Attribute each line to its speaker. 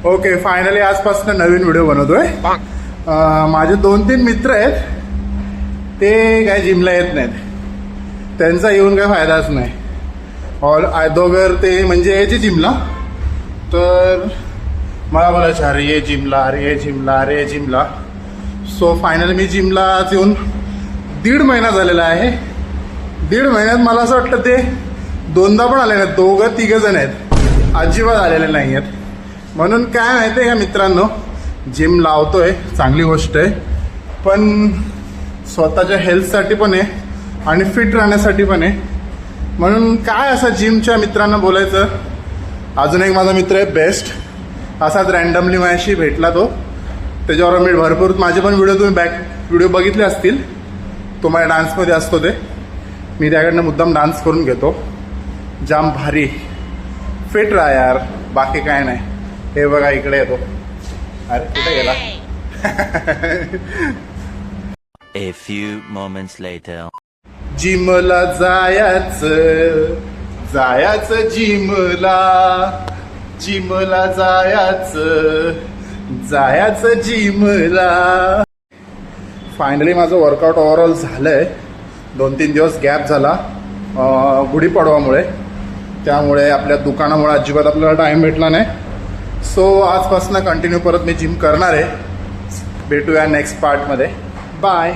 Speaker 1: Okay, finally आजपासून नवीन video बनवतोय. माझे 2-3 मित्र आहेत, ते काय जिमला येत नाहीत. त्यांचा येऊन काय फायदाच नाही. ऑल दोघर ते म्हणजे यायचे जिमला, तर मला बोलायचे अरे ये जिमला, अरे ये जिमला, अरे ये जिमला. सो फायनली मी जिमला येऊन 1.5 महिना झालेला आहे. 1.5 महिन्यात मला असं वाटतं ते 2दा पण आले नाहीत. 2-3 जण आहेत, अजिबात आलेले नाही आहेत. म्हणून काय माहिती आहे का मित्रांनो, जिम लावतोय चांगली गोष्ट आहे, पण स्वतःच्या हेल्थसाठी पण आहे आणि फिट राहण्यासाठी पण आहे. म्हणून काय असं जिमच्या मित्रांना बोलायचं. अजून एक माझा मित्र आहे बेस्ट, असाच रँडमली माझ्याशी भेटला तो. त्याच्यावर मी भरपूर माझे पण व्हिडिओ बघितले असतील. तो माझ्या डान्समध्ये असतो, ते मी त्याकडनं मुद्दाम डान्स करून घेतो. जाम भारी फिट राहा यार, बाकी काय नाही. हे बघा इकडे येतो. अरे कुठे गेला?
Speaker 2: A few moments later.
Speaker 1: जिमला जायचं जिमला, जिमला जायचं जिमला. फायनली माझं वर्कआउट ओव्हरऑल झालंय. 2-3 दिवस गॅप झाला गुढीपाडवामुळे, त्यामुळे आपल्या दुकानामुळे अजिबात आपल्याला टाइम भेटला नाही. सो आजपासून कंटिन्यू परत मी जिम करणार आहे. भेटूया नेक्स्ट पार्टमध्ये. बाय.